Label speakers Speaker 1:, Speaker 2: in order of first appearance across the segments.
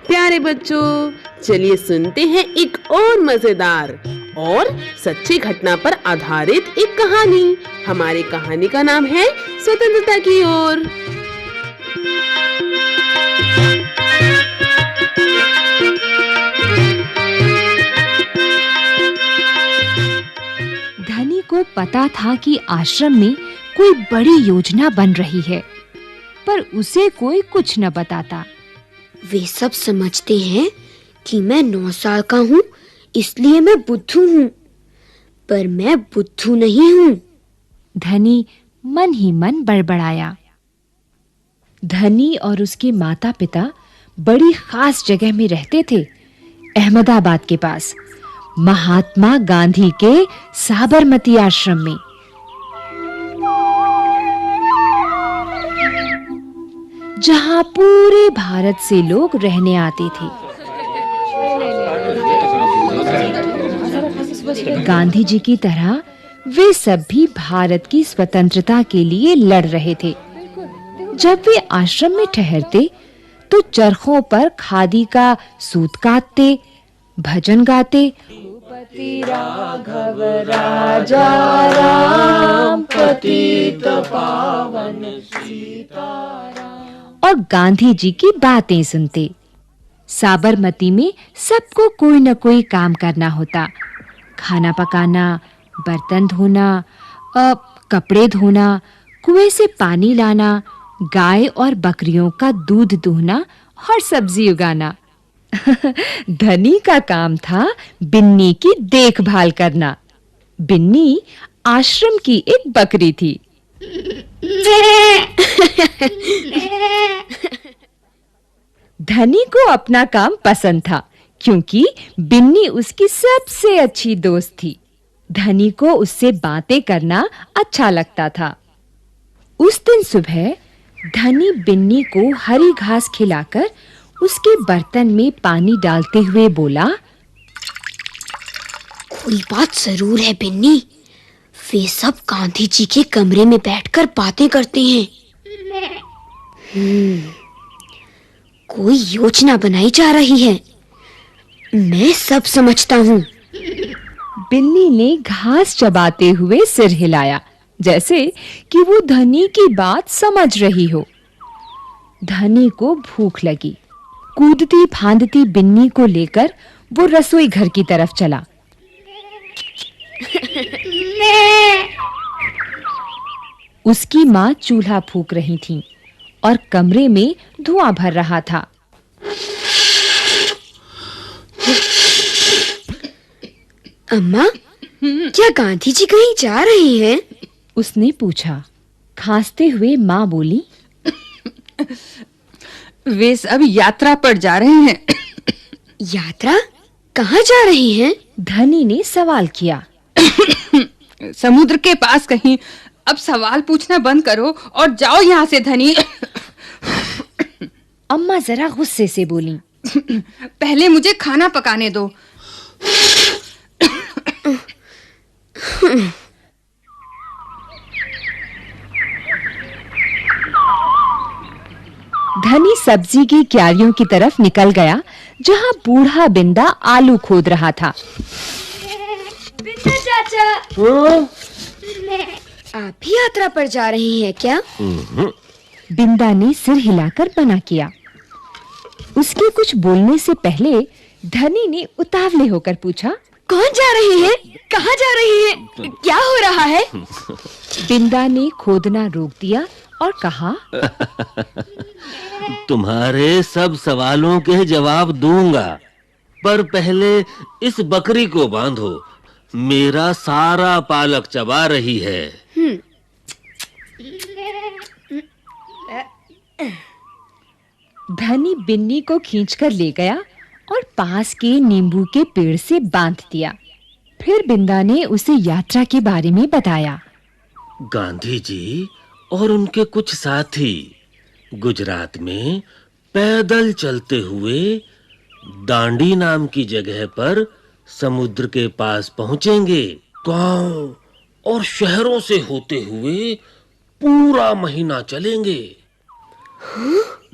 Speaker 1: प्यारे बच्चों, चलिए सुनते हैं एक और मजेदार और सच्ची घटना पर आधारित एक कहानी। हमारी कहानी का नाम है स्वतंत्रता की ओर।
Speaker 2: धनी को पता था कि आश्रम में कोई बड़ी योजना बन रही है, पर उसे कोई कुछ न बताता।
Speaker 3: वे सब समझते हैं कि मैं 9 साल का हूँ, इसलिए मैं बुद्धू हूँ, पर मैं बुद्धू नहीं हूँ।
Speaker 2: धनी मन ही मन बड़बड़ाया। धनी और उसके माता-पिता बड़ी खास जगह में रहते थे, अहमदाबाद के पास, महात्मा गांधी के साबरमती आश्रम में। जहां पूरे भारत से लोग रहने आते थे। गांधी जी की तरह वे सब भी भारत की स्वतंत्रता के लिए लड़ रहे थे। जब वे आश्रम में ठहरते तो चरखों पर खादी का सूत काटते, भजन गाते, पति राघव राजा राम पतित पावन सीताराम, और गांधी जी की बातें सुनते। साबरमती में सबको कोई न कोई काम करना होता। खाना पकाना, बर्तन धोना, कपड़े धोना, कुएं से पानी लाना, गाय और बकरियों का दूध दूहना और सब्जी उगाना। धनी का काम था बिन्नी की देखभाल करना। बिन्नी आश्रम की एक बकरी थी। धनी को अपना काम पसंद था, क्योंकि बिन्नी उसकी सबसे अच्छी दोस्त थी। धनी को उससे बातें करना अच्छा लगता था। उस दिन सुबह धनी बिन्नी को हरी घास खिलाकर उसके बर्तन में पानी डालते हुए बोला,
Speaker 3: कोई बात जरूर है बिन्नी, वे सब गांधी जी के कमरे में बैठकर बातें करते हैं। कोई योजना बनाई जा रही है, मैं सब समझता हूँ।
Speaker 2: बिन्नी ने घास चबाते हुए सिर हिलाया, जैसे कि वो धनी की बात समझ रही हो। धनी को भूख लगी। कूदती फांदती बिन्नी को लेकर वो रसोई घर की तरफ चला। उसकी माँ चूल्हा फूंक रही थीं और कमरे में धुआं भर रहा था।
Speaker 3: अम्मा, क्या गांधी जी कहीं जा रहे हैं?
Speaker 2: उसने पूछा। खांसते हुए माँ बोली,
Speaker 4: वे सब यात्रा पर जा रहे हैं।
Speaker 3: यात्रा? कहाँ जा रहे हैं?
Speaker 2: धनी ने सवाल किया।
Speaker 4: समुद्र के पास कहीं। अब सवाल पूछना बंद करो और जाओ यहाँ से धनी।
Speaker 2: अम्मा जरा गुस्से से बोली,
Speaker 4: पहले मुझे खाना पकाने दो।
Speaker 2: धनी सब्जी की क्यारियों की तरफ निकल गया, जहां बूढ़ा बिंदा आलू खोद रहा था।
Speaker 3: बिंदा चाचा, आप भी यात्रा पर जा रही हैं क्या?
Speaker 2: बिंदा ने सिर हिलाकर मना किया। उसके कुछ बोलने से पहले धनी ने उतावले होकर पूछा,
Speaker 3: कौन जा रही है? कहाँ जा रही है? क्या हो रहा है?
Speaker 2: बिंदा ने खोदना रोक दिया और कहा,
Speaker 5: तुम्हारे सब सवालों के जवाब दूंगा, पर पहले इस बकरी को बांधो। मेरा सारा पालक चबा रही है।
Speaker 2: धनी बिन्नी को खींचकर ले गया और पास के नींबू के पेड़ से बांध दिया। फिर बिंदा ने उसे यात्रा के बारे में बताया।
Speaker 5: गांधी जी और उनके कुछ साथी गुजरात में पैदल चलते हुए दांडी नाम की जगह पर समुद्र के पास पहुंचेंगे। गांव और शहरों से होते हुए पूरा महीना चलेंगे।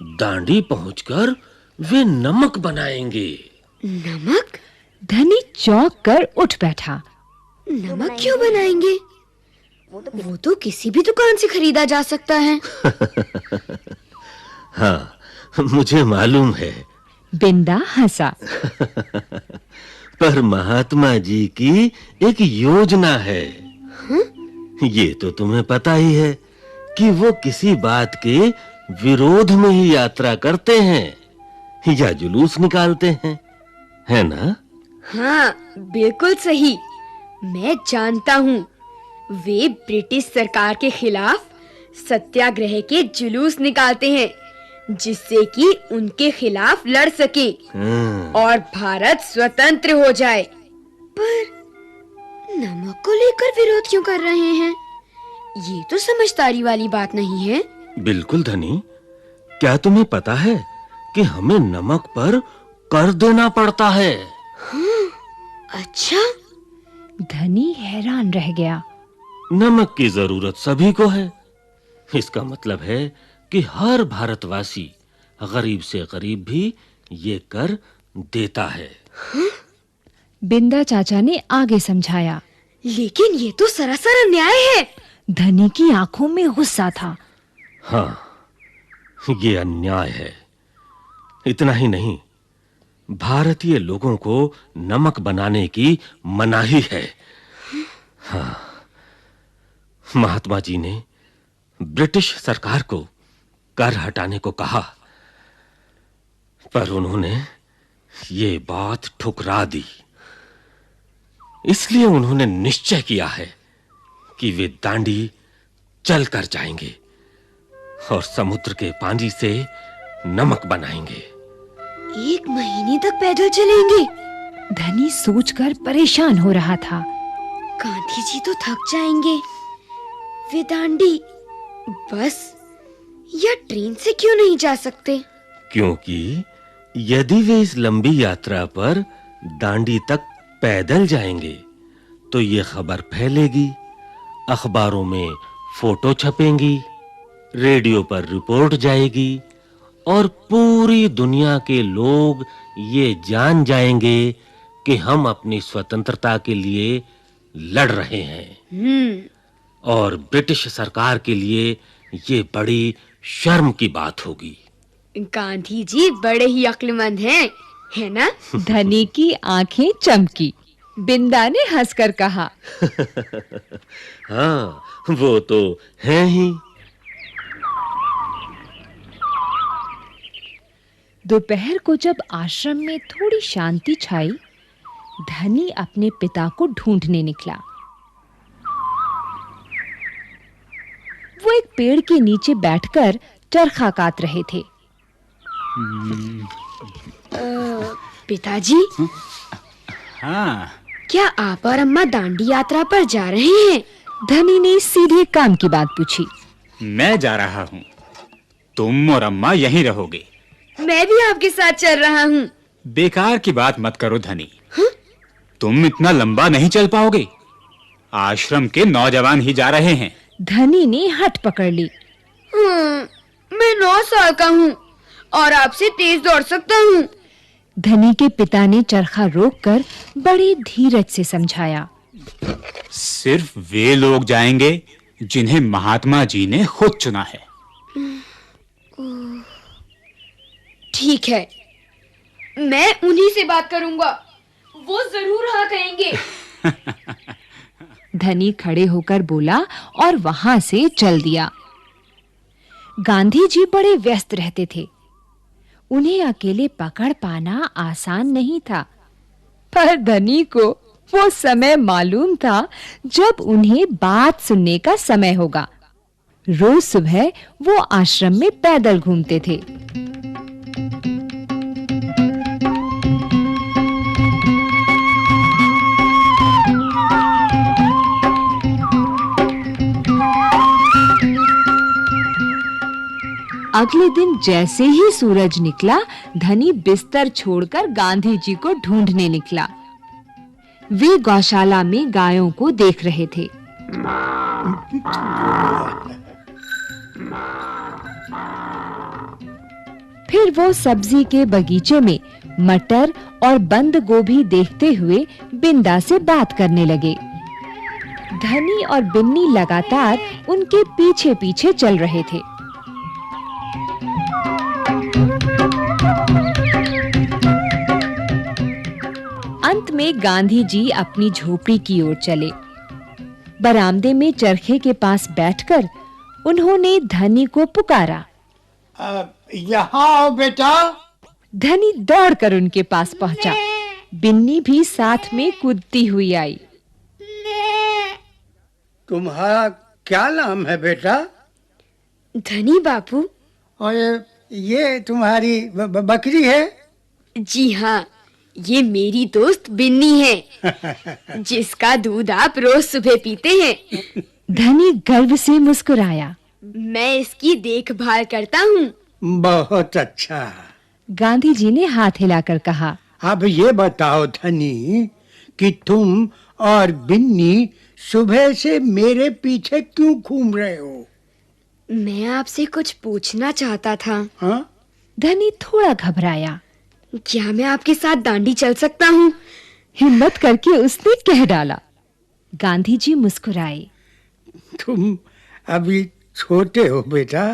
Speaker 5: दांडी पहुंचकर वे नमक बनाएंगे।
Speaker 3: नमक?
Speaker 2: धनी चौंक कर उठ बैठा।
Speaker 3: नमक क्यों बनाएंगे? वो तो किसी भी दुकान से खरीदा जा सकता है।
Speaker 5: हाँ, मुझे मालूम है।
Speaker 2: बिंदा हंसा।
Speaker 5: पर महात्मा जी की एक योजना है। ये तो तुम्हें पता ही है कि वो किसी बात के विरोध में ही यात्रा करते हैं या जुलूस निकालते हैं, है ना?
Speaker 3: हाँ, बिल्कुल सही। मैं जानता हूँ, वे ब्रिटिश सरकार के खिलाफ सत्याग्रह के जुलूस निकालते हैं, जिससे कि उनके खिलाफ लड़ सके और भारत स्वतंत्र हो जाए। पर नमक को लेकर विरोध क्यों कर रहे हैं? ये तो समझदारी वाली बात नहीं है।
Speaker 5: बिल्कुल धनी, क्या तुम्हें पता है कि हमें नमक पर कर देना पड़ता है?
Speaker 3: अच्छा।
Speaker 2: धनी हैरान रह गया।
Speaker 5: नमक की जरूरत सभी को है। इसका मतलब है कि हर भारतवासी, गरीब से गरीब भी ये कर देता है।
Speaker 2: बिंदा चाचा ने आगे समझाया।
Speaker 3: लेकिन ये तो सरासर अन्याय है।
Speaker 2: धनी की आंखों में गुस्सा था।
Speaker 5: हाँ, ये अन्याय है। इतना ही नहीं, भारतीय लोगों को नमक बनाने की मनाही है। हाँ, महात्मा जी ने ब्रिटिश सरकार को कर हटाने को कहा, पर उन्होंने ये बात ठुकरा दी। इसलिए उन्होंने निश्चय किया है कि वे दांडी चल कर जाएंगे और समुद्र के पानी से नमक बनाएंगे।
Speaker 3: 1 महीने तक पैदल चलेंगे?
Speaker 2: धनी सोचकर परेशान हो रहा था।
Speaker 3: गांधी जी तो थक जाएंगे। वे दांडी बस या ट्रेन से क्यों नहीं जा सकते?
Speaker 5: क्योंकि यदि वे इस लंबी यात्रा पर दांडी तक पैदल जाएंगे तो ये खबर फैलेगी, अखबारों में फोटो छपेंगी, रेडियो पर रिपोर्ट जाएगी और पूरी दुनिया के लोग ये जान जाएंगे कि हम अपनी स्वतंत्रता के लिए लड़ रहे हैं। और ब्रिटिश सरकार के लिए ये बड़ी शर्म की बात होगी।
Speaker 3: गांधी जी बड़े ही अक्लमंद हैं, है ना?
Speaker 2: धनी की आंखें चमकी। बिंदा ने हंसकर कहा।
Speaker 5: हाँ, वो तो हैं ही।
Speaker 2: दोपहर को जब आश्रम में थोड़ी शांति छाई, धनी अपने पिता को ढूंढने निकला। वो एक पेड़ के नीचे बैठकर चरखा काट रहे थे।
Speaker 3: पिताजी,
Speaker 6: हाँ,
Speaker 3: क्या आप और अम्मा दांडी यात्रा पर जा रहे हैं?
Speaker 2: धनी ने सीधे काम की बात पूछी।
Speaker 6: मैं जा रहा हूँ। तुम और अम्मा यहीं रहोगे।
Speaker 3: मैं भी आपके साथ चल रहा हूँ।
Speaker 6: बेकार की बात मत करो धनी। तुम इतना लंबा नहीं चल पाओगे। आश्रम के नौजवान ही जा रहे हैं।
Speaker 2: धनी ने हट पकड़ ली।
Speaker 3: मैं 9 साल का हूँ और आपसे तेज दौड़ सकता हूँ।
Speaker 2: धनी के पिता ने चरखा रोककर बड़ी धीरज से समझाया।
Speaker 6: सिर्फ वे लोग जाएंगे जिन्हें महात्मा जी ने खुद चुना है।
Speaker 3: ठीक है, मैं उन्हीं से बात करूंगा। वो जरूर हाँ कहेंगे।
Speaker 2: धनी खड़े होकर बोला और वहां से चल दिया। गांधी जी बड़े व्यस्त रहते थे। उन्हें अकेले पकड़ पाना आसान नहीं था, पर धनी को वो समय मालूम था जब उन्हें बात सुनने का समय होगा। रोज सुबह वो आश्रम में पैदल घूमते थे। अगले दिन जैसे ही सूरज निकला, धनी बिस्तर छोड़कर गांधी जी को ढूंढने निकला। वे गौशाला में गायों को देख रहे थे। फिर वो सब्जी के बगीचे में मटर और बंद गोभी देखते हुए बिंदा से बात करने लगे। धनी और बिन्नी लगातार उनके पीछे-पीछे चल रहे थे। अंत में गांधी जी अपनी झोपड़ी की ओर चले। बरामदे में चरखे के पास बैठकर उन्होंने धनी को पुकारा।
Speaker 7: यहाँ आओ बेटा।
Speaker 2: धनी दौड़कर उनके पास पहुंचा। बिन्नी भी साथ में कूदती हुई आई।
Speaker 7: तुम्हारा क्या नाम है बेटा?
Speaker 3: धनी बापू।
Speaker 7: और ये तुम्हारी बकरी है?
Speaker 3: जी हाँ, ये मेरी दोस्त बिन्नी है, जिसका दूध आप रोज सुबह पीते हैं।
Speaker 2: धनी गर्व से मुस्कुराया।
Speaker 3: मैं इसकी देखभाल करता हूँ।
Speaker 7: बहुत अच्छा।
Speaker 2: गांधी जी ने हाथ हिलाकर कहा।
Speaker 7: अब ये बताओ धनी कि तुम और बिन्नी सुबह से मेरे पीछे क्यों घूम रहे हो?
Speaker 3: मैं आपसे कुछ पूछना चाहता था।
Speaker 7: हाँ?
Speaker 2: धनी थोड़ा घबराया।
Speaker 3: क्या मैं आपके साथ दांडी चल सकता हूँ?
Speaker 2: हिम्मत करके उसने कह डाला। गांधी जी मुस्कुराए।
Speaker 7: तुम अभी छोटे हो बेटा।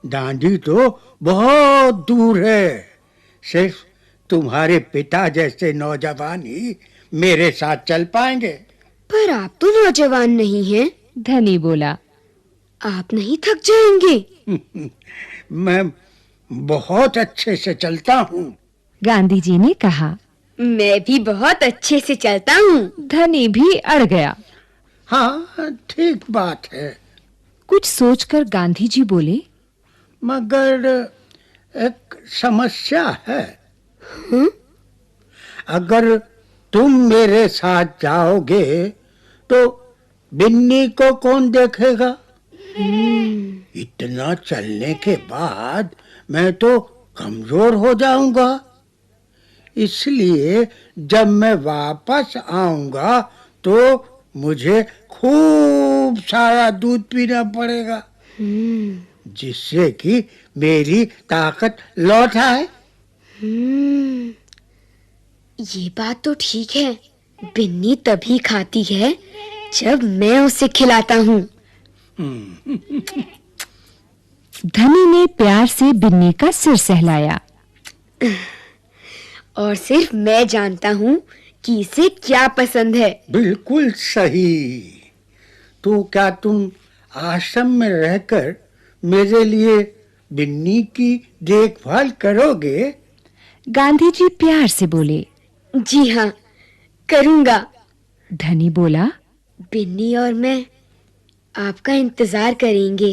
Speaker 7: दांडी तो बहुत दूर है। सिर्फ तुम्हारे पिता जैसे नौजवान ही मेरे साथ चल पाएंगे।
Speaker 3: पर आप तो नौजवान नहीं हैं।
Speaker 2: धनी बोला।
Speaker 3: आप नहीं थक जाएंगे?
Speaker 7: मैं बहुत अच्छे से चलता हूँ।
Speaker 2: गांधी जी ने कहा।
Speaker 3: मैं भी बहुत अच्छे से चलता हूँ।
Speaker 2: धनी भी अड़ गया।
Speaker 7: हाँ, ठीक बात है।
Speaker 2: कुछ सोचकर गांधी जी बोले।
Speaker 7: मगर एक समस्या है। अगर तुम मेरे साथ जाओगे तो बिन्नी को कौन देखेगा? इतना चलने के बाद मैं तो कमजोर हो जाऊंगा। इसलिए जब मैं वापस आऊंगा तो मुझे खूब सारा दूध पीना पड़ेगा, जिससे कि मेरी ताकत लौट आए।
Speaker 3: ये बात तो ठीक है। बिन्नी तभी खाती है जब मैं उसे खिलाता हूँ।
Speaker 2: धनी ने प्यार से बिन्नी का सिर सहलाया।
Speaker 3: और सिर्फ मैं जानता हूँ कि इसे क्या पसंद है।
Speaker 7: बिल्कुल सही। तो क्या तुम आश्रम में रहकर मेरे लिए बिन्नी की देखभाल करोगे?
Speaker 2: गांधी जी प्यार से बोले।
Speaker 3: जी हाँ, करूँगा।
Speaker 2: धनी बोला।
Speaker 3: बिन्नी और मैं आपका इंतजार करेंगे।